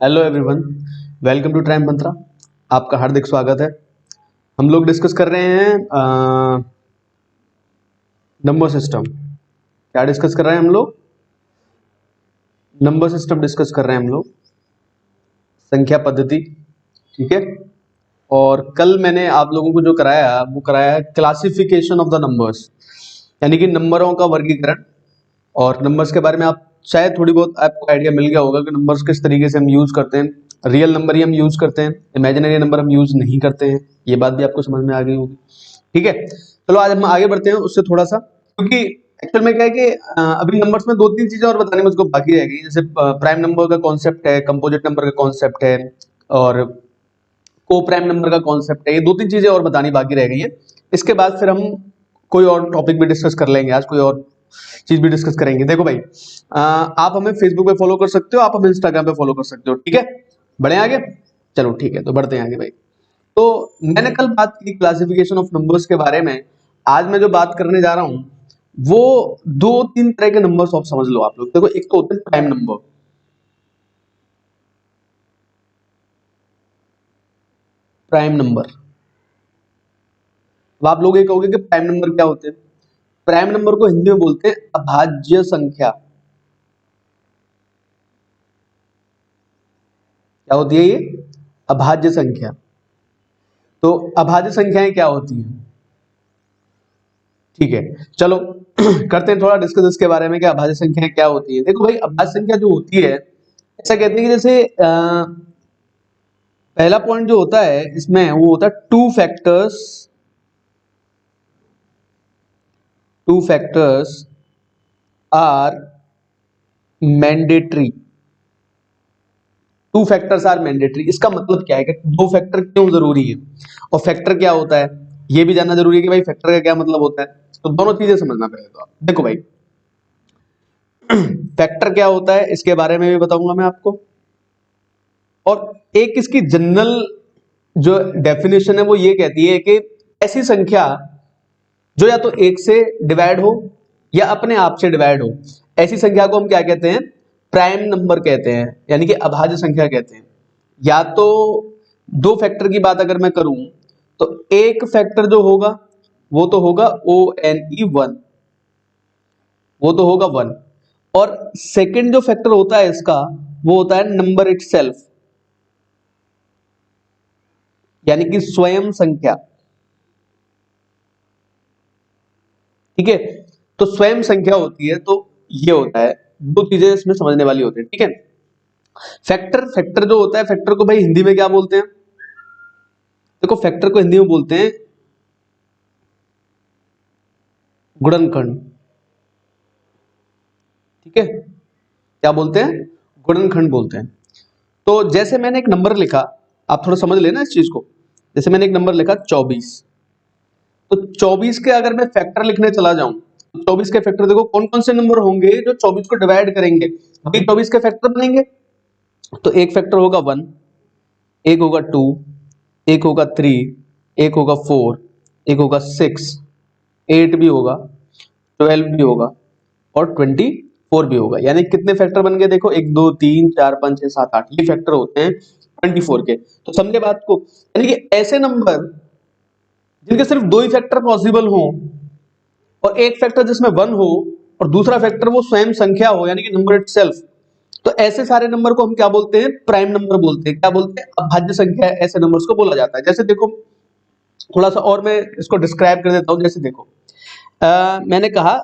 Hello everyone, welcome to ट्राइम मंत्रा। आपका हार्दिक स्वागत है। हम लोग डिस्कस कर रहे हैं नंबर सिस्टम। क्या डिस्कस कर रहे हैं हम लोग? नंबर सिस्टम डिस्कस कर रहे हैं हम लोग, संख्या पद्धति। ठीक है। और कल मैंने आप लोगों को जो कराया वो कराया है क्लासिफिकेशन ऑफ द नंबर्स, यानी कि नंबरों का वर्गीकरण। और नंबर्स के बारे में आप शायद थोड़ी बहुत आपको आइडिया मिल गया होगा कि नंबर्स किस तरीके से हम यूज करते हैं। रियल नंबर ही हम यूज करते हैं, इमेजिनरी नंबर हम यूज नहीं करते हैं। ये बात भी आपको समझ में आ गई होगी। ठीक है, चलो आज हम आगे बढ़ते हैं उससे थोड़ा सा, क्योंकि एक्चुअल में क्या है कि अभी नंबर्स में दो तीन चीजें और बताने मुझको बाकी रह गई। जैसे प्राइम नंबर का कॉन्सेप्ट है, कंपोजिट नंबर का कॉन्सेप्ट है, और को प्राइम नंबर का कॉन्सेप्ट है। ये दो तीन चीजें और बतानी बाकी रह गई है। इसके बाद फिर हम कोई और टॉपिक भी डिस्कस कर लेंगे, आज कोई और चीज भी डिस्कस करेंगे। देखो भाई, आप हमें फेसबुक पे फॉलो कर सकते हो, आप हमें इंस्टाग्राम पे फॉलो कर सकते हो। ठीक है, बढ़े आगे। चलो ठीक है, तो बढ़ते हैं आगे भाई। तो मैंने कल बात की क्लासिफिकेशन ऑफ नंबर्स के बारे में। आज मैं जो बात करने जा रहा हूं वो दो तीन तरह के नंबर्स आप समझ लो। आप लोग देखो, एक तो होते हैं प्राइम नंबर। प्राइम नंबर, अब आप लोग ये कहोगे कि प्राइम नंबर क्या होते हैं। प्राइम नंबर को हिंदी में बोलते हैं अभाज्य संख्या। क्या होती है ये? अभाज्य संख्या। तो अभाज्य संख्याएं क्या होती हैं? ठीक है, चलो करते हैं थोड़ा डिस्कस इसके बारे में कि अभाज्य संख्याएं क्या होती है। देखो भाई, अभाज्य संख्या जो होती है, ऐसा कहते हैं कि जैसे पहला पॉइंट जो होता है इसमें वो होता है two factors. Two factors are mandatory. Two factors are mandatory, इसका मतलब क्या है कि दो फैक्टर क्यों जरूरी है, और फैक्टर क्या होता है ये भी जानना जरूरी है कि भाई फैक्टर का क्या मतलब होता है। तो दोनों चीजें समझना पहले तो आप देखो भाई, फैक्टर क्या होता है इसके बारे में भी बताऊंगा मैं आपको। और एक इसकी जनरल जो डेफिनेशन है वो ये कहती है कि ऐसी संख्या जो या तो एक से डिवाइड हो या अपने आप से डिवाइड हो, ऐसी संख्या को हम क्या कहते हैं? प्राइम नंबर कहते हैं, यानी कि अभाज्य संख्या कहते हैं। या तो दो फैक्टर की बात अगर मैं करूं तो एक फैक्टर जो होगा वो तो होगा ONE1, वो तो होगा 1। और सेकंड जो फैक्टर होता है इसका वो होता है नंबर इटसेल्फ, यानी कि स्वयं संख्या। ठीक है, तो स्वयं संख्या होती है। तो ये होता है, दो चीजें इसमें समझने वाली होती है। ठीक है, फैक्टर फैक्टर जो होता है, फैक्टर को भाई हिंदी में क्या बोलते हैं? देखो, फैक्टर को हिंदी में बोलते हैं गुणनखंड। ठीक है, क्या बोलते हैं? गुणनखंड बोलते हैं। तो जैसे मैंने एक नंबर लिखा, आप थोड़ा समझ लेना इस चीज को। जैसे मैंने एक नंबर लिखा 24, तो 24 के अगर मैं फैक्टर लिखने चला जाऊं तो 24 के फैक्टर देखो कौन कौन से नंबर होंगे जो 24 को डिवाइड करेंगे। अभी 24 के फैक्टर बनेंगे, तो एक फैक्टर होगा 1, एक होगा 2, एक होगा 3, एक होगा 4, एक होगा 6, 8 भी होगा, 12 भी होगा, और 24 भी होगा। यानी कितने फैक्टर बन गए? देखो, 1 2 3 4 5 6 7 8, ये फैक्टर होते हैं 24 के। तो समझे बात को? यानी कि ऐसे नंबर जिनके सिर्फ दो ही फैक्टर पॉसिबल हो, और एक फैक्टर जिसमें 1 हो, और दूसरा फैक्टर वो स्वयं संख्या हो, यानी कि नंबर इटसेल्फ, तो ऐसे सारे नंबर को हम क्या बोलते हैं? प्राइम नंबर बोलते हैं। क्या बोलते हैं? अभाज्य संख्या ऐसे नंबर्स को बोला जाता है। जैसे देखो, थोड़ा सा और मैं इसको डिस्क्राइब कर देता हूं। जैसे देखो, मैंने कहा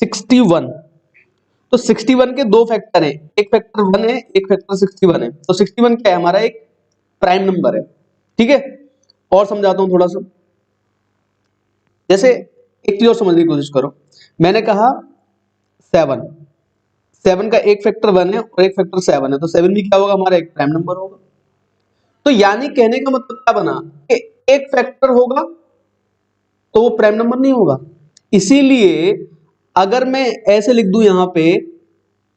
61, तो 61 के दो फैक्टर हैं, एक फैक्टर 1 है, एक फैक्टर 61 है। तो 61 क्या है? हमारा एक प्राइम नंबर है। ठीक है, और समझाता हूं थोड़ा सा। जैसे एक चीज और समझने की कोशिश करो, मैंने कहा 7, 7 का एक फैक्टर 1 है और एक फैक्टर 7 है, तो 7 भी क्या होगा? हमारा एक प्राइम नंबर होगा। तो यानी कहने का मतलब क्या बना कि एक फैक्टर होगा तो वो प्राइम नंबर नहीं होगा। इसीलिए अगर मैं ऐसे लिख दूं यहां पे,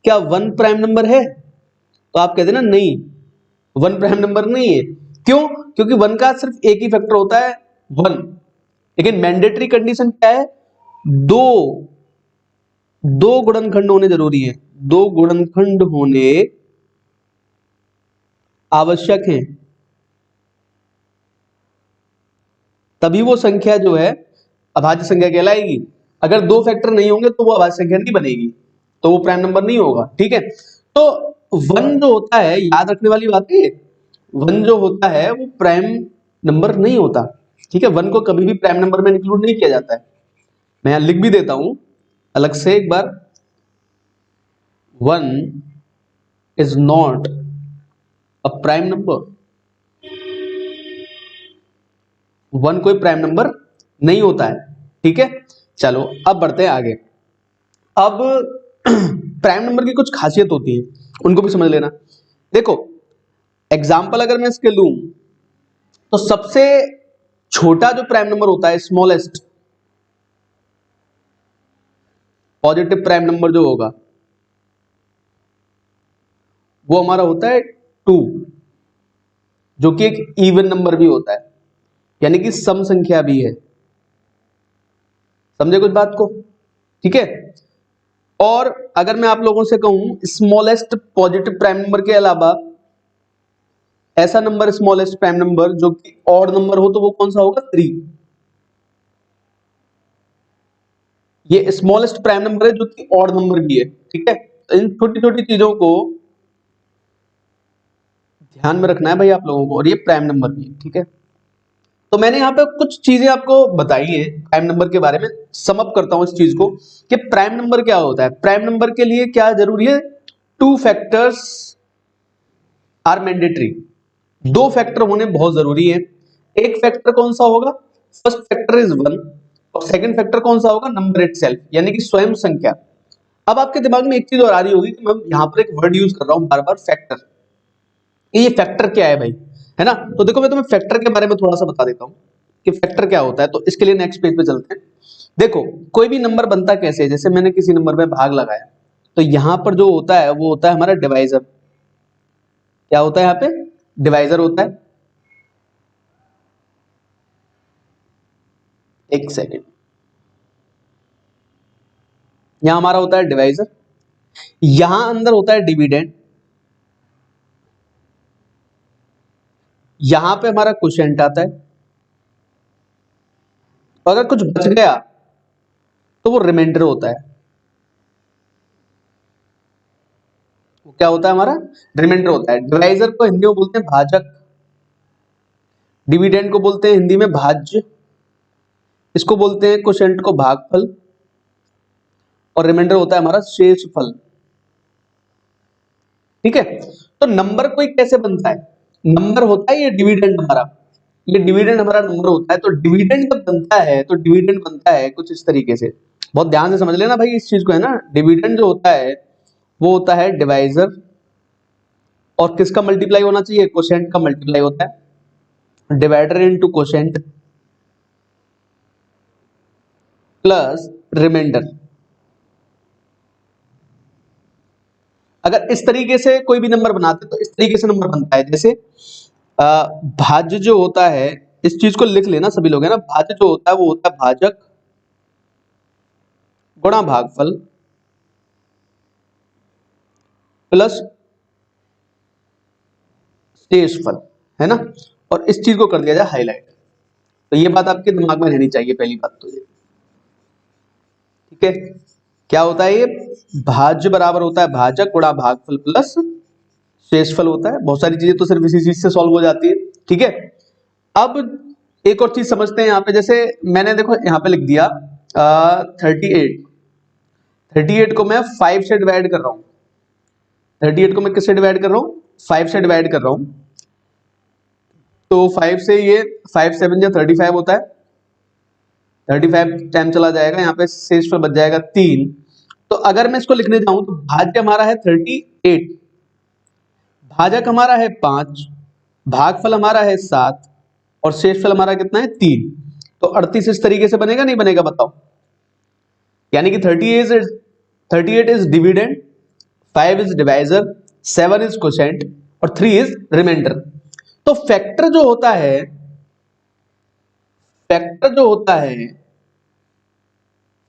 क्या 1 प्राइम नंबर है? तो आप कहते ना नहीं, 1 प्राइम नंबर नहीं है। क्यों? क्योंकि 1 का सिर्फ एक ही फैक्टर होता है 1। लेकिन मैंडेटरी कंडीशन क्या है? दो दो गुणनखंड होने जरूरी है। दो गुणनखंड होने आवश्यक हैं, तभी वो संख्या जो है अभाज्य संख्या कहलाएगी। अगर दो फैक्टर नहीं होंगे तो वो अभाज्य संख्या नहीं बनेगी, तो वो प्राइम नंबर नहीं होगा। ठीक है, तो वन जो होता है, याद रखने वाली बात है, वन जो होता है वो प्राइम नंबर नहीं होता। ठीक है, वन को कभी भी प्राइम नंबर में इंक्लूड नहीं किया जाता है। मैं यहां लिख भी देता हूं अलग से एक बार, one is not a prime number. One कोई प्राइम नंबर नहीं होता है। ठीक है, चलो अब बढ़ते हैं आगे। अब प्राइम नंबर की कुछ खासियत होती है, उनको भी समझ लेना। देखो एग्जाम्पल अगर मैं इसके लूं, तो सबसे छोटा जो प्राइम नंबर होता है, स्मॉलेस्ट पॉजिटिव प्राइम नंबर जो होगा वो हमारा होता है 2, जो कि एक इवन नंबर भी होता है, यानी कि सम संख्या भी है। समझे कुछ बात को? ठीक है, और अगर मैं आप लोगों से कहूं स्मॉलेस्ट पॉजिटिव प्राइम नंबर के अलावा ऐसा नंबर स्मॉलेस्ट प्राइम नंबर जो कि ऑड नंबर हो, तो वो कौन सा होगा? 3। ये स्मॉलेस्ट प्राइम नंबर है जो कि ऑड नंबर भी है। ठीक है, तो इन छोटी छोटी चीजों को ध्यान में रखना है भाई आप लोगों को, और ये प्राइम नंबर भी है। ठीक है, तो मैंने यहाँ पे कुछ चीजें आपको बताई है प्राइम नंबर के बारे में। सम अप करता हूं इस चीज को कि प्राइम नंबर क्या होता है। प्राइम नंबर के लिए क्या जरूरी है? 2 फैक्टर्स आर मैंडेटरी। 2 फैक्टर होने बहुत जरूरी है। एक फैक्टर कौन सा होगा? फर्स्ट फैक्टर इज 1, और सेकंड फैक्टर कौन सा होगा? नंबर इटसेल्फ, यानी कि स्वयं संख्या। अब आपके दिमाग में एक चीज और आ रही होगी कि मैं यहाँ पर एक वर्ड यूज कर रहा हूं बार बार, फैक्टर। ये फैक्टर क्या है भाई, है ना? तो देखो मैं तुम्हें फैक्टर के बारे में थोड़ा सा बता देता हूं कि फैक्टर क्या होता है। तो इसके लिए नेक्स्ट पेज पे चलते हैं। देखो कोई भी नंबर बनता कैसे है, जैसे मैंने किसी नंबर में भाग लगाया, तो यहां पर जो होता है वो होता है हमारा डिवाइजर। क्या होता है यहाँ पे? डिवाइजर होता है। एक सेकेंड, यहां हमारा होता है डिवाइजर, यहां अंदर होता है डिविडेंड, यहां पे हमारा क्वोशिएंट आता है, और अगर कुछ बच गया तो वो रिमाइंडर होता है। वो क्या होता है? हमारा रिमाइंडर होता है। डिवाइजर को हिंदी में बोलते हैं भाजक, डिविडेंड को बोलते हैं हिंदी में भाज्य, इसको बोलते हैं क्वोशिएंट को भागफल, और रिमाइंडर होता है हमारा शेषफल। ठीक है, तो नंबर कोई कैसे बनता है? नंबर होता है ये डिविडेंड हमारा, ये डिविडेंड हमारा नंबर होता है। तो डिविडेंड जब बनता है तो डिविडेंड बनता है कुछ इस तरीके से, बहुत ध्यान से समझ लेना भाई इस चीज को, है ना? डिविडेंड जो होता है वो होता है डिवाइजर, और किसका मल्टीप्लाई होना चाहिए? क्वोशिएंट का मल्टीप्लाई होता है। Divider into quotient plus reminder. अगर इस तरीके से कोई भी नंबर बनाते तो इस तरीके से नंबर बनता है। जैसे भाज्य जो होता है, इस चीज को लिख लेना सभी लोग, है ना? भाज्य जो होता है वो होता है भाजक गुणा भागफल प्लस शेषफल, है ना? और इस चीज को कर दिया जाए हाईलाइट। तो ये बात आपके दिमाग में रहनी चाहिए, पहली बात तो ये। ठीक है, क्या होता है ये? भाज्य बराबर होता है भाजक गुणा भागफल प्लस शेषफल होता है। बहुत सारी चीजें तो सिर्फ इसी चीज से सॉल्व हो जाती है। ठीक है, अब एक और चीज समझते हैं यहाँ पे। जैसे मैंने देखो यहाँ पे लिख दिया 38, 38 को मैं 5 से डिवाइड कर रहा हूँ। 38 को मैं किससे डिवाइड कर रहा हूँ? 5 से डिवाइड कर रहा हूँ। तो 5 से ये 5 7 या 35 होता है, 35 टाइम चला जाएगा, यहाँ पे शेष पर बच जाएगा 3। तो अगर मैं इसको लिखने जाऊं तो भाज्य हमारा है 38, भाजक हमारा है 5, भागफल हमारा है 7, और शेषफल हमारा कितना है? 3। तो 38 इस तरीके से बनेगा, नहीं बनेगा? बताओ। यानी कि 38 is dividend, 5 is divisor, 7 is quotient, और 3 इज रिमाइंडर। तो फैक्टर जो होता है, फैक्टर जो होता है,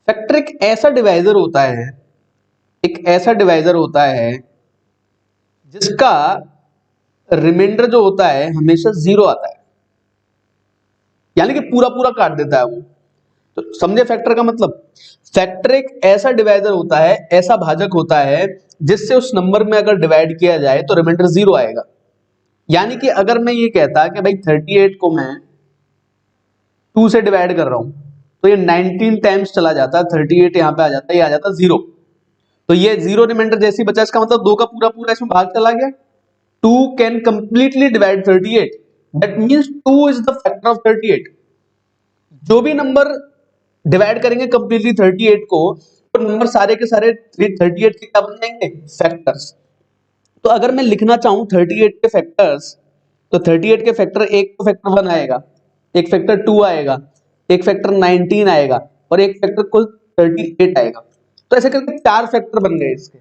फैक्टर एक ऐसा डिवाइजर होता है, एक ऐसा डिवाइजर होता है जिसका रिमाइंडर जो होता है हमेशा 0 आता है, यानी कि पूरा पूरा काट देता है वो। तो समझे फैक्टर का मतलब? फैक्टर एक ऐसा डिवाइजर होता है, ऐसा भाजक होता है जिससे उस नंबर में अगर डिवाइड किया जाए तो रिमाइंडर 0 आएगा। यानी कि अगर मैं ये कहता कि भाई 38 को मैं 2 से डिवाइड कर रहा हूं तो ये 19 टाइम्स चला जाता, 38 यहां पे आ जाता, ये आ जाता 0। तो ये 0 रिमाइंडर जैसे ही बचा, इसका मतलब 2 का पूरा पूरा इसमें भाग चला गया। 2 can completely divide 38, that means 2 is the factor of 38। जो भी नंबर डिवाइड करेंगे कंप्लीटली 38 को, तो नंबर सारे के सारे 38 के क्या बन जाएंगे? फैक्टर्स। तो अगर मैं लिखना चाहूं 38 के फैक्टर्स, तो 38 के फैक्टर, एक तो फैक्टर 1 आएगा, एक फैक्टर 2 आएगा, एक फैक्टर 19 आएगा और एक फैक्टर कुल 38 आएगा। तो ऐसे करके 4 फैक्टर बन गए इसके।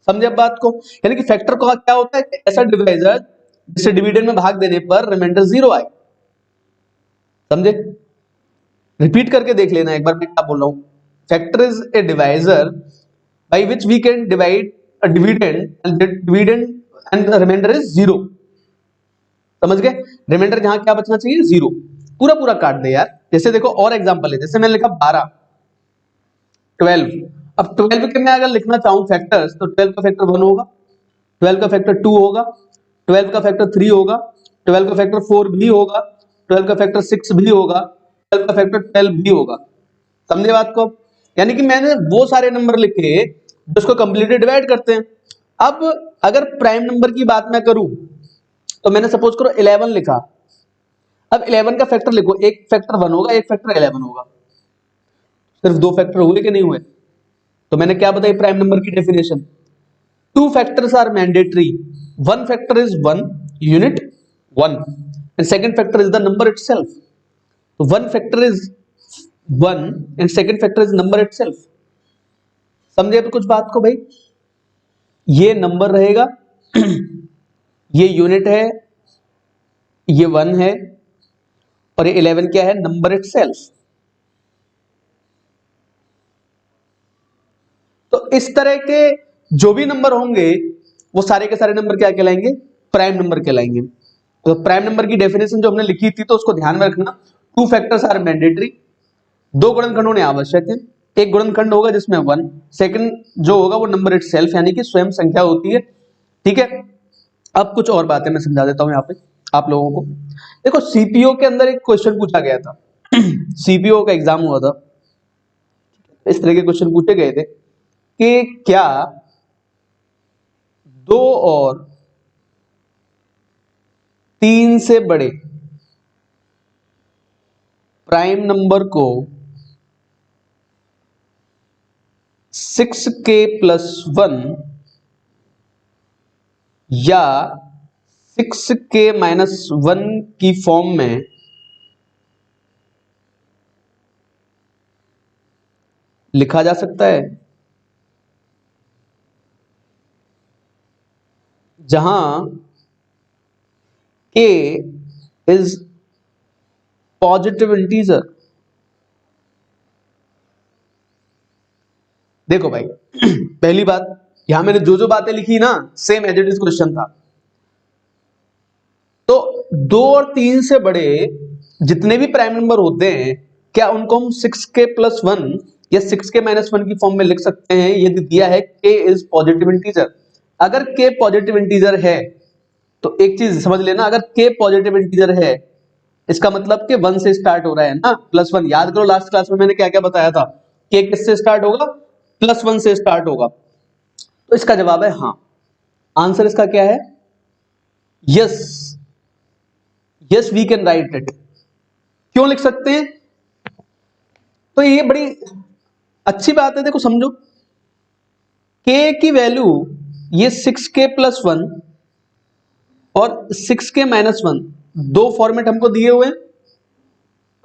समझे अब बात को? यानी कि फैक्टर को क्या होता है? ऐसा डिवाइजर जिससे डिविडेंड में भाग देने पर रिमाइंडर 0 आए। समझे? रिपीट करके देख लेना एक बार मैं क्या बोल रहा हूं। Factor is a divisor by which we can divide a dividend and the reminder is 0। समझ गए? रिमाइंडर जहां क्या बचना चाहिए? 0। पूरा पूरा काट दे यार। जैसे देखो और एग्जांपल है, जैसे मैंने लिखा 12, 12। अब 12 के मैं अगर लिखना चाहूं फैक्टर्स, तो 12 का फैक्टर 1 होगा, 12 का फैक्टर 2 होगा, 12 का फैक्टर 3 होगा, 12 का फैक्टर 4 भी होगा, 12 का फैक्टर 6 भी होगा, 12 का फैक्टर 12 भी होगा। समझे बात को? यानी कि मैंने वो सारे नंबर लिखे जिसको कंप्लीटली डिवाइड करते हैं। अब अगर प्राइम नंबर की बात मैं करूं, तो मैंने सपोज करो 11 लिखा। अब 11 का फैक्टर लिखो, एक फैक्टर 1 होगा, एक फैक्टर 11 होगा। सिर्फ 2 फैक्टर हुए कि नहीं हुए? तो मैंने क्या बताई प्राइम नंबर की definition? 2 factors are mandatory. One factor is 1 unit 1 and second factor is the number itself. So one factor is 1 and second factor is number itself. समझे अब कुछ बात को भाई? ये नंबर रहेगा, ये यूनिट है, ये 1 है और ये 11 क्या है? Number itself। तो इस तरह के जो भी नंबर होंगे वो सारे के सारे नंबर क्या कहलाएंगे? प्राइम नंबर कहलाएंगे। तो प्राइम नंबर की डेफिनेशन जो हमने लिखी थी, तो उसको ध्यान में रखना। 2 फैक्टर्स आर मैंडेटरी, 2 गुणनखंड होने आवश्यक है। एक गुणनखंड होगा जिसमें 1, सेकंड जो होगा वो नंबर इटसेल्फ यानी कि स्वयं संख्या होती है। ठीक है? अब कुछ और बातें मैं समझा देता हूं यहाँ पे आप लोगों को। देखो सीपीओ के अंदर एक क्वेश्चन पूछा गया था सीपीओ का एग्जाम हुआ था, इस तरह के क्वेश्चन पूछे गए थे कि क्या 2 और 3 से बड़े प्राइम नंबर को 6k + 1 या 6k - 1 की फॉर्म में लिखा जा सकता है, जहां k इज पॉजिटिव इंटीजर। देखो भाई पहली बात, यहां मैंने जो जो बातें लिखी ना same as it is question था। तो 2 और 3 से बड़े जितने भी प्राइम नंबर होते हैं, क्या उनको हम 6k + 1 या 6k - 1 की फॉर्म में लिख सकते हैं यदि दिया है k इज पॉजिटिव इंटीजर। अगर k पॉजिटिव इंटीजर है तो एक चीज समझ लेना, अगर k पॉजिटिव इंटीजर है इसका मतलब कि 1 से स्टार्ट हो रहा है ना, +1। याद करो लास्ट क्लास में मैंने क्या क्या बताया था, k किससे स्टार्ट होगा? +1 से स्टार्ट होगा। तो इसका जवाब है हाँ। आंसर इसका क्या है? Yes, yes we can write it. क्यों लिख सकते हैं? तो ये बड़ी अच्छी बात है। देखो समझो, k की वैल्यू ये 6k + 1 और 6k - 1 दो फॉर्मेट हमको दिए हुए हैं।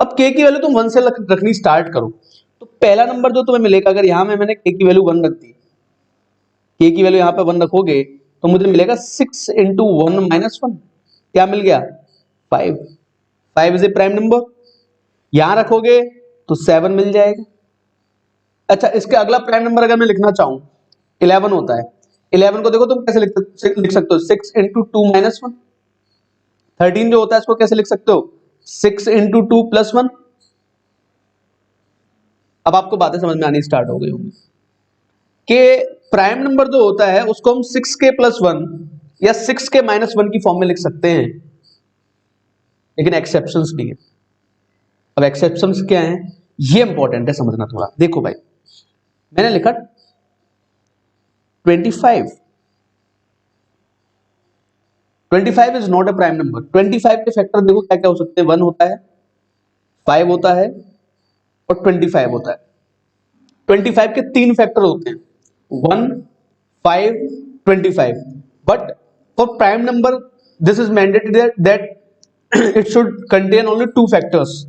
अब k की वैल्यू तुम 1 से रखनी स्टार्ट करो, तो पहला नंबर जो तुम्हें मिलेगा, अगर यहां में मैंने k की वैल्यू 1 रख दी, k की वैल्यू यहां पे 1 रखोगे तो मुझे मिलेगा 6 × 1 - 1। क्या मिल गया? 5। 5 इज ए प्राइम नंबर। यहां रखोगे तो 7 मिल जाएगा। अच्छा, इसके अगला प्राइम नंबर अगर मैं लिखना चाहूं, 11 होता है। 11 को देखो तुम कैसे लिख सकते हो? 6 × 2 - 1। 13 जो होता है इसको कैसे लिख सकते हो, 6 इंटू 2 प्लस 1। अब आपको बातें समझ में आनी स्टार्ट हो गई होंगी कि प्राइम नंबर जो होता है उसको हम 6k प्लस 1 या 6k माइनस 1 की फॉर्म में लिख सकते हैं, लेकिन एक्सेप्शंस भी है। अब एक्सेप्शंस क्या है ये इंपॉर्टेंट है समझना थोड़ा। देखो भाई मैंने लिखा 25, 25 is not a prime number. 25 के फैक्टर देखो क्या क्या हो सकते हैं, 1 होता है, 5 होता है और 25 होता है। 25 के 3 फैक्टर होते हैं, 1, 5, 25। But for prime number this is mandatory that it should contain only 2 factors.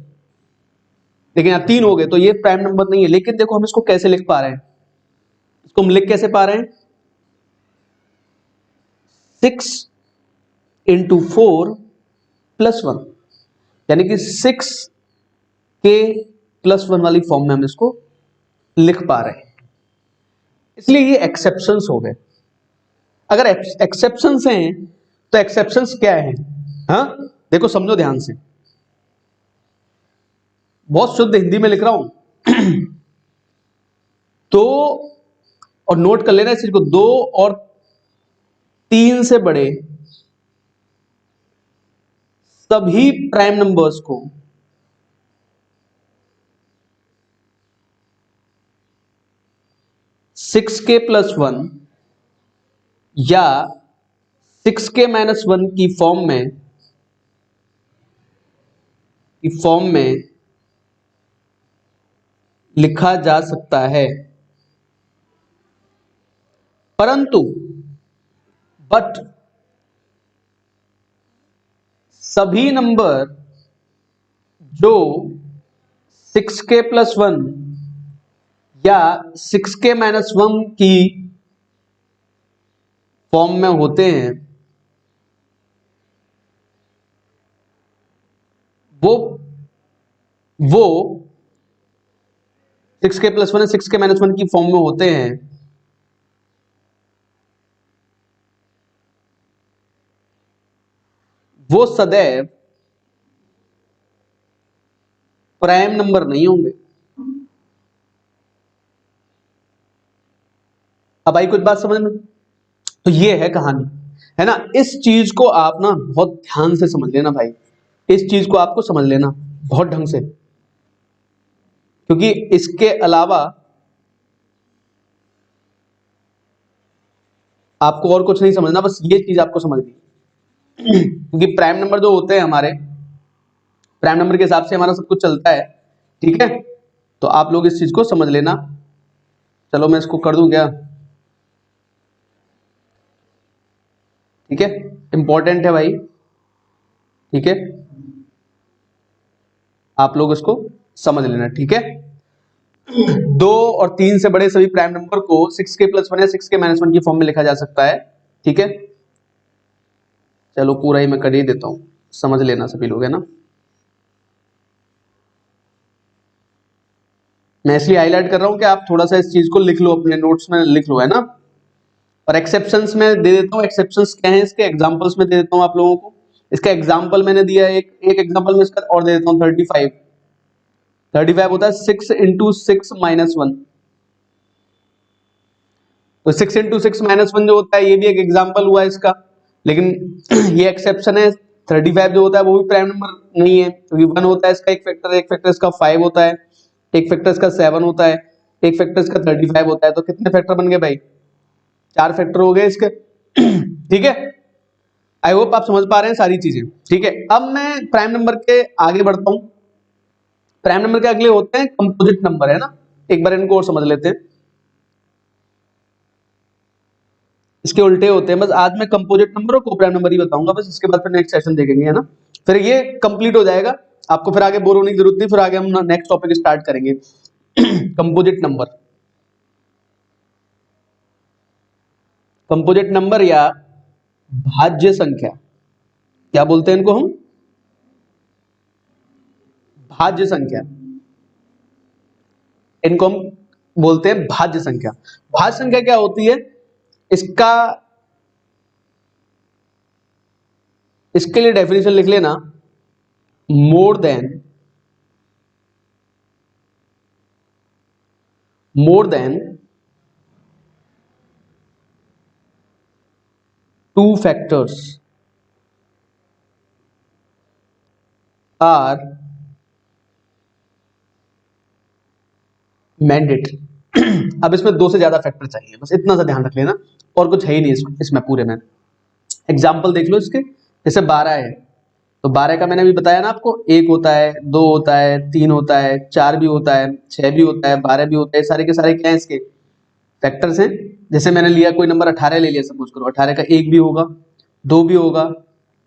लेकिन यहाँ 3 हो गए तो ये प्राइम नंबर नहीं है। लेकिन देखो हम इसको कैसे लिख पा रहे हैं, इसको हम लिख कैसे पा रहे हैं, 6 इंटू 4 प्लस 1, यानी कि 6k प्लस 1 वाली फॉर्म में हम इसको लिख पा रहे हैं। इसलिए ये एक्सेप्शंस हो गए। अगर एक्सेप्शंस हैं तो एक्सेप्शंस क्या है, हाँ देखो समझो ध्यान से, बहुत शुद्ध हिंदी में लिख रहा हूं तो, और नोट कर लेना इस चीज को, 2 और 3 से बड़े सभी प्राइम नंबर्स को सिक्स के प्लस 1 या 6k माइनस 1 की फॉर्म में लिखा जा सकता है। परंतु बट सभी नंबर जो 6k प्लस 1 या 6k माइनस 1 की फॉर्म में होते हैं वो 6k प्लस 1 या 6k माइनस 1 की फॉर्म में होते हैं, वो सदैव प्राइम नंबर नहीं होंगे। अब आई कुछ बात समझ में, तो ये है कहानी, है ना। इस चीज को आप ना बहुत ध्यान से समझ लेना भाई, इस चीज को आपको समझ लेना बहुत ढंग से, क्योंकि इसके अलावा आपको और कुछ नहीं समझना, बस ये चीज आपको समझनी। क्योंकि प्राइम नंबर जो होते हैं हमारे, प्राइम नंबर के हिसाब से हमारा सब कुछ चलता है, ठीक है। तो आप लोग इस चीज को समझ लेना। चलो मैं इसको कर दूं क्या, ठीक है, इंपॉर्टेंट है भाई, ठीक है, आप लोग इसको समझ लेना, ठीक है। 2 और 3 से बड़े सभी प्राइम नंबर को 6k प्लस 1 या 6k माइनस 1 की फॉर्म में लिखा जा सकता है, ठीक है। चलो पूरा ही मैं कर ही देता हूं, समझ लेना सभी लोग, है ना। मैं इसलिए हाईलाइट कर रहा हूं कि आप थोड़ा सा इस चीज को लिख लो, अपने नोट्स में लिख लो, है ना। और एक्सेप्शंस में दे देता हूं, एक्सेप्शंस क्या है इसके एग्जांपल्स में दे देता हूं आप लोगों को। इसका एग्जांपल मैंने दिया है, एक एग्जांपल में इसका और दे देता हूं, 35 होता है 6 इंटू 6 माइनस 1। तो 6 इंटू 6 माइनस 1 जो होता है ये भी एक एग्जांपल हुआ है इसका, लेकिन ये एक्सेप्शन है। 35 जो होता है वो भी प्राइम नंबर नहीं है, क्योंकि 1 होता है इसका एक फैक्टर इसका 5 होता है, एक फैक्टर इसका 7 होता है, एक फैक्टर इसका 35 होता है। तो कितने फैक्टर बन गए भाई, 4 फैक्टर हो गए इसके। ठीक है, आई होप आप समझ पा रहे हैं सारी चीजें, ठीक है। अब मैं प्राइम नंबर के आगे बढ़ता हूं। प्राइम नंबर के अगले होते हैं कंपोजिट नंबर, है ना। एक बार इनको और समझ लेते हैं, इसके उल्टे होते हैं। बस आज मैं कंपोजिट नंबर और को प्राइम नंबर ही बताऊंगा, बस इसके बाद फिर नेक्स्ट सेशन देखेंगे, है ना। फिर ये कंप्लीट हो जाएगा, आपको फिर आगे बोर होने की जरूरत नहीं, फिर आगे हम नेक्स्ट टॉपिक स्टार्ट करेंगे। कंपोजिट नंबर, कंपोजिट नंबर या भाज्य संख्या, क्या बोलते हैं इनको हम, भाज्य संख्या, इनको हम बोलते हैं भाज्य संख्या। भाज्य संख्या क्या होती है, इसका इसके लिए डेफिनेशन लिख लेना, मोर देन 2 factors are मैंडेटरी। अब इसमें 2 से ज्यादा फैक्टर चाहिए, बस इतना सा ध्यान रख लेना, और कुछ है ही नहीं इसमें पूरे में। एग्जाम्पल देख लो इसके, जैसे 12 है, तो 12 का मैंने अभी बताया ना आपको, 1 होता है, 2 होता है, 3 होता है, 4 भी होता है, 6 भी होता है, 12 भी होता है, सारे के सारे क्या है इसके फैक्टर्स हैं। जैसे मैंने लिया कोई नंबर 18 ले लिया, सपोज करो 18 का 1 भी होगा, 2 भी होगा,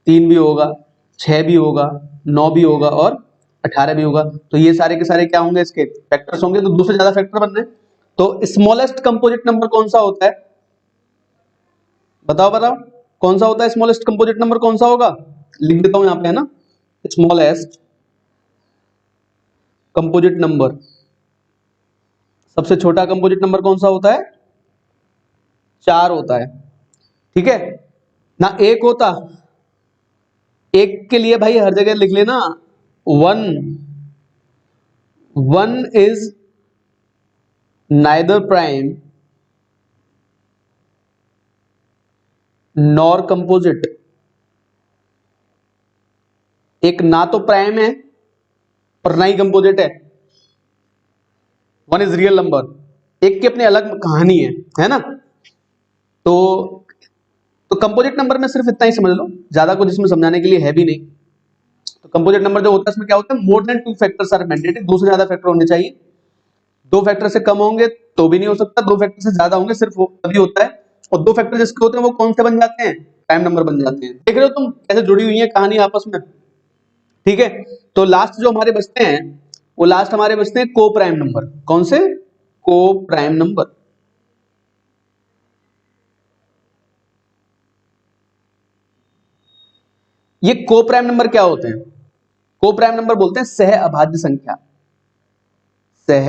3 भी होगा, 6 भी होगा, 9 भी होगा और 18 भी होगा। तो ये सारे के सारे क्या होंगे, इसके फैक्टर्स होंगे। तो 2 से ज्यादा फैक्टर बन रहे हैं। तो स्मॉलेस्ट कंपोजिट नंबर कौन सा होता है, बताओ बताओ, कौन सा होता है स्मॉलेस्ट कंपोजिट नंबर, कौन सा होगा? लिख देता हूं यहां पे, है ना, स्मॉलेस्ट कंपोजिट नंबर। सबसे छोटा कंपोजिट नंबर कौन सा होता है? 4 होता है, ठीक है ना। 1 होता, 1 के लिए भाई हर जगह लिख लेना 1, 1 is neither prime nor composite. एक ना तो प्राइम है और ना ही कंपोजिट है। 1 इज रियल नंबर, एक की अपनी अलग कहानी है ना। तो कंपोजिट नंबर में सिर्फ इतना ही समझ लो, ज्यादा कुछ इसमें समझाने के लिए है भी नहीं। तो कंपोजिट नंबर जो होता है इसमें क्या होता है, more than 2 factors are mandatory, 2 से ज्यादा फैक्टर होने चाहिए। 2 फैक्टर से कम होंगे तो भी नहीं हो सकता, 2 फैक्टर से ज्यादा होंगे सिर्फ वो तभी होता है। और 2 फैक्टर जिसके होते हैं वो कौन से बन जाते हैं, प्राइम नंबर बन जाते हैं। देख रहे हो तुम कैसे जुड़ी हुई है कहानी आपस में, ठीक है। तो लास्ट जो हमारे बचते हैं, वो लास्ट हमारे बचते हैं को प्राइम नंबर। कौन से? को प्राइम नंबर। ये को प्राइम नंबर क्या होते हैं? को प्राइम नंबर बोलते हैं सह अभाज्य संख्या। सह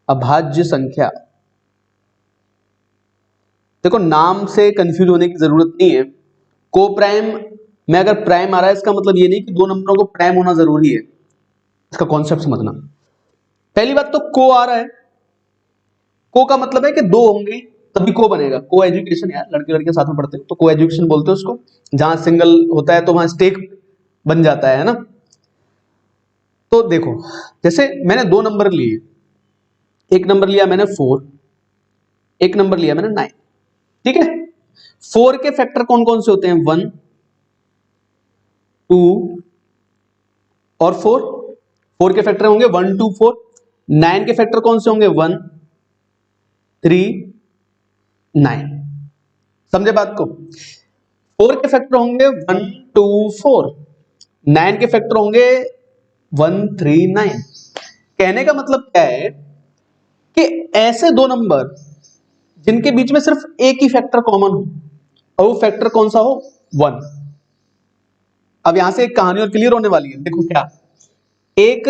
अभाज्य संख्या। देखो नाम से कंफ्यूज होने की जरूरत नहीं है। को प्राइम में अगर प्राइम आ रहा है इसका मतलब ये नहीं कि 2 नंबरों को प्राइम होना जरूरी है, इसका कॉन्सेप्ट समझना। पहली बात तो को आ रहा है, को का मतलब है कि 2 होंगे तभी को बनेगा। को एजुकेशन, यार लड़के लड़के साथ में पढ़ते हैं तो को एजुकेशन बोलते हैं उसको। जहां सिंगल होता है तो वहां स्टेक बन जाता है ना। तो देखो जैसे मैंने 2 नंबर लिए, एक नंबर लिया मैंने 4, एक नंबर लिया मैंने 9, ठीक है। 4 के फैक्टर कौन कौन से होते हैं? 1, 2 और 4। 4 के फैक्टर होंगे 1, 2, 4। 9 के फैक्टर कौन से होंगे? 1, 3, 9। समझे बात को? 4 के फैक्टर होंगे 1, 2, 4। 9 के फैक्टर होंगे 1, 3, 9। कहने का मतलब क्या है कि ऐसे 2 नंबर जिनके बीच में सिर्फ एक ही फैक्टर कॉमन हो, और वो फैक्टर कौन सा हो? 1। अब यहां से एक कहानी और क्लियर होने वाली है। देखो क्या, एक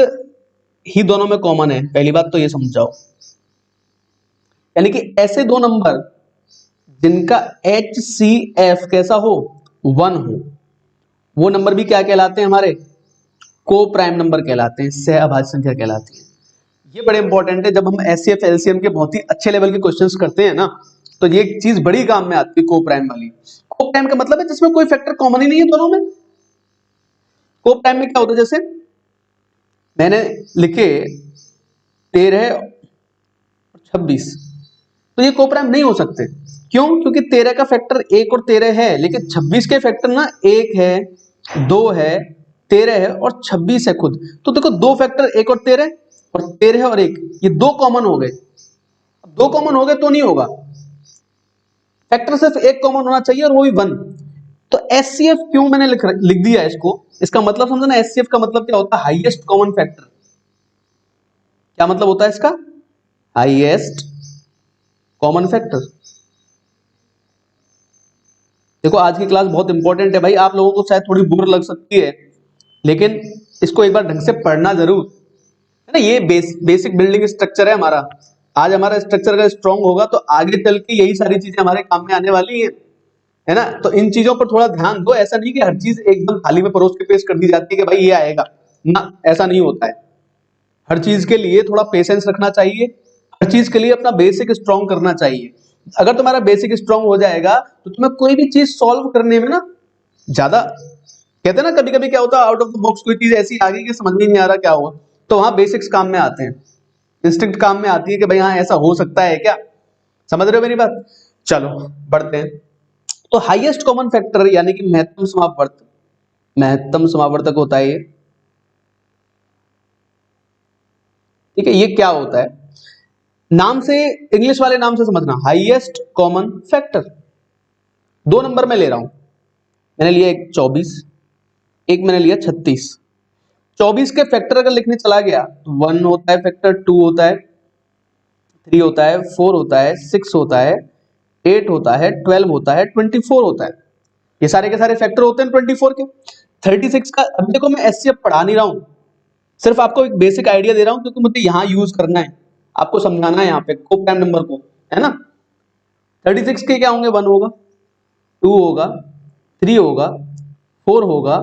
ही दोनों में कॉमन है, पहली बात तो ये समझ जाओ। यानी कि ऐसे 2 नंबर जिनका HCF कैसा हो? 1 हो, वो नंबर भी क्या कहलाते हैं हमारे? को प्राइम नंबर कहलाते हैं, सह अभाज्य संख्या कहलाती है। ये बड़े इंपॉर्टेंट है। जब हम HCF LCM के बहुत ही अच्छे लेवल के क्वेश्चंस करते हैं ना, तो ये चीज बड़ी काम में आती है, को प्राइम वाली। को प्राइम का मतलब है जिसमें कोई फैक्टर कॉमन ही नहीं है दोनों में। को प्राइम में क्या होता है, जैसे मैंने लिखे 13 और 26, तो ये को प्राइम नहीं हो सकते। क्यों? क्योंकि 13 का फैक्टर 1 और 13 है, लेकिन 26 के फैक्टर ना 1 है, 2 है, 13 है और 26 है खुद। तो देखो 2 फैक्टर 1 और 13, और 13 और 1, ये 2 कॉमन हो गए। 2 कॉमन हो गए तो नहीं होगा, फैक्टर सिर्फ 1 कॉमन होना चाहिए और वो भी 1। तो HCF क्यों मैंने लिख दिया इसको, इसका मतलब समझना। HCF का मतलब क्या होता है? Highest common factor. क्या मतलब होता है इसका? Highest common factor. देखो आज की क्लास बहुत इंपॉर्टेंट है भाई, आप लोगों को शायद थोड़ी बोर लग सकती है, लेकिन इसको एक बार ढंग से पढ़ना जरूर, है ना। ये बेसिक बिल्डिंग स्ट्रक्चर है हमारा। आज हमारा स्ट्रक्चर अगर स्ट्रांग होगा तो आगे चल के यही सारी चीजें हमारे काम में आने वाली है। है ना। तो इन चीजों पर थोड़ा ध्यान दो, ऐसा नहीं कि हर चीज एकदम थाली में परोस के पेश कर दी जाती है कि भाई ये आएगा ना, ऐसा नहीं होता है। हर चीज के लिए थोड़ा पेशेंस रखना चाहिए, हर चीज के लिए अपना बेसिक स्ट्रांग करना चाहिए। अगर तुम्हारा बेसिक स्ट्रांग हो जाएगा तो तुम्हें कोई भी चीज सॉल्व करने में ना ज्यादा, कहते हैं ना कभी कभी क्या होता है आउट ऑफ द बॉक्स कोई चीज ऐसी आ गई कि समझ में नहीं आ रहा क्या हुआ, तो वहां बेसिक्स काम में आते हैं, इंस्टिंक्ट काम में आती है कि भाई हाँ ऐसा हो सकता है क्या, समझ रहे हो मेरी बात। चलो बढ़ते हैं। तो हाईएस्ट कॉमन फैक्टर यानी कि महत्तम समावर्तक होता है ये, ठीक है। ये क्या होता है, नाम से, इंग्लिश वाले नाम से समझना, हाईएस्ट कॉमन फैक्टर। दो नंबर में ले रहा हूं, मैंने लिया एक 24, एक मैंने लिया 36। 24 के फैक्टर अगर लिखने चला गया तो 1 होता है फैक्टर, 2 होता है, 3 होता है, 4 होता है, 6 होता है, 8 होता है, 12 होता है, 24 होता है। ये सारे के सारे फैक्टर होते हैं 24 के। 36 का अभी देखो मैं एचसीएफ पढ़ा नहीं रहा हूं, सिर्फ आपको एक बेसिक आइडिया दे रहा हूं क्योंकि मुझे यहां यूज करना है, आपको समझाना है यहाँ पे कोप्राइम नंबर को, है ना। 36 के क्या होंगे, 1 होगा, 2 होगा, 3 होगा, 4 होगा,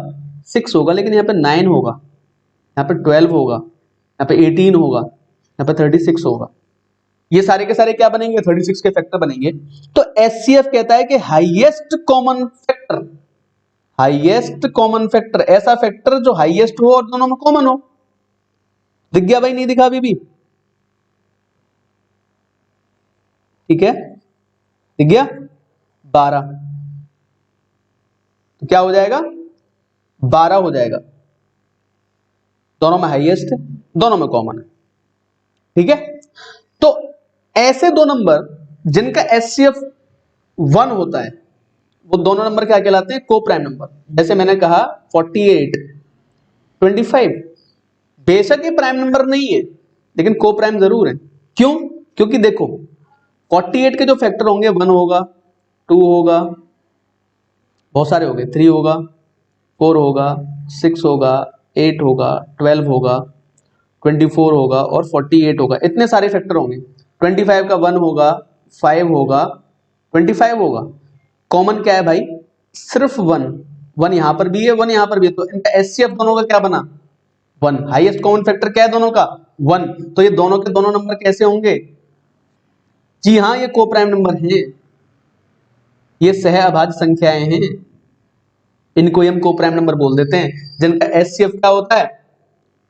6 होगा, लेकिन यहाँ पे 9 होगा, यहाँ पे 12 होगा, यहाँ पे 18 होगा, यहाँ पे 36 होगा। ये सारे के सारे क्या बनेंगे, 36 के फैक्टर बनेंगे। तो एचसीएफ कहता है कि highest common factor, highest common factor ऐसा फैक्टर जो हाईएस्ट हो और दोनों में कॉमन हो। दिख गया भाई, नहीं दिखा अभी भी, ठीक है, दिख गया 12, तो क्या हो जाएगा 12 हो जाएगा, दोनों में हाईएस्ट है, दोनों में कॉमन है, ठीक है। तो ऐसे दो नंबर जिनका एचसीएफ 1 होता है वो दोनों नंबर क्या कहलाते हैं, कोप्राइम नंबर। जैसे मैंने कहा 48, 25, बेशक ये प्राइम नंबर नहीं है लेकिन कोप्राइम जरूर है। क्यों, क्योंकि देखो 48 के जो फैक्टर होंगे 1 होगा, 2 होगा, बहुत सारे हो गए, 3 होगा, 4 होगा, 6 होगा, 8 होगा, 12 होगा, 24 होगा और 48 होगा, इतने सारे फैक्टर होंगे। 25 का 1 होगा, 5 होगा, 25 होगा। कॉमन क्या है भाई, सिर्फ 1, 1 यहां पर भी है, 1 यहां पर भी है, तो इनका एचसीएफ दोनों का क्या बना, 1। हाईएस्ट कॉमन फैक्टर क्या है दोनों का, 1। तो ये दोनों के दोनों नंबर कैसे होंगे, जी हाँ ये कोप्राइम नंबर है, ये सह अभाज्य संख्याएं हैं, इनको हम कोप्राइम नंबर बोल देते हैं, जिनका एचसीएफ क्या होता है,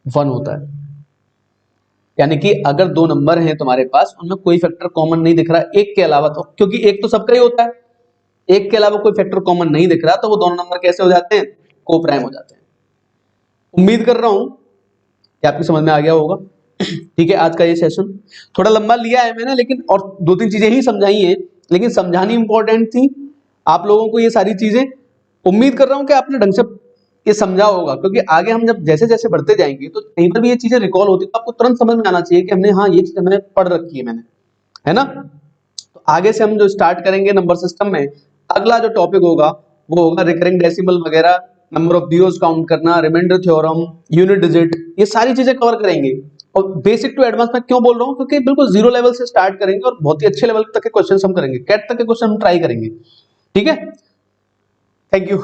1 होता है। यानी कि अगर दो नंबर हैं तुम्हारे पास, उनमें कोई फैक्टर कॉमन नहीं दिख रहा एक के अलावा, तो क्योंकि एक तो सबका ही होता है, एक के अलावा कोई फैक्टर कॉमन नहीं दिख रहा, तो वो दोनों नंबर कैसे हो जाते हैं, कोप्राइम हो जाते हैं। उम्मीद कर रहा हूं कि आपकी समझ में आ गया होगा। ठीक है, आज का ये सेशन थोड़ा लंबा लिया है मैंने, लेकिन और 2-3 चीजें ही समझाई हैं, लेकिन समझानी इंपॉर्टेंट थी आप लोगों को ये सारी चीजें। उम्मीद कर रहा हूं कि आपने ढंग से ये समझा होगा, क्योंकि आगे हम जब जैसे जैसे बढ़ते जाएंगे तो कहीं पर भी ये चीजें रिकॉल होती तो आपको तुरंत समझ में आना चाहिए कि हमने हाँ ये चीज मैंने पढ़ रखी है मैंने, है ना। तो आगे से हम जो स्टार्ट करेंगे नंबर सिस्टम में, अगला जो टॉपिक होगा वो होगा रिकरिंग डेसिमल वगैरह, नंबर ऑफ जीरोस काउंट करना, रिमाइंडर थ्योरम, यूनिट डिजिट, ये सारी चीजें कवर करेंगे। और बेसिक टू एडवांस में क्यों बोल रहा हूँ, क्योंकि बिल्कुल जीरो लेवल से स्टार्ट करेंगे और बहुत ही अच्छे लेवल तक के क्वेश्चन हम करेंगे, कैट तक के क्वेश्चन हम ट्राई करेंगे, ठीक है। Thank you.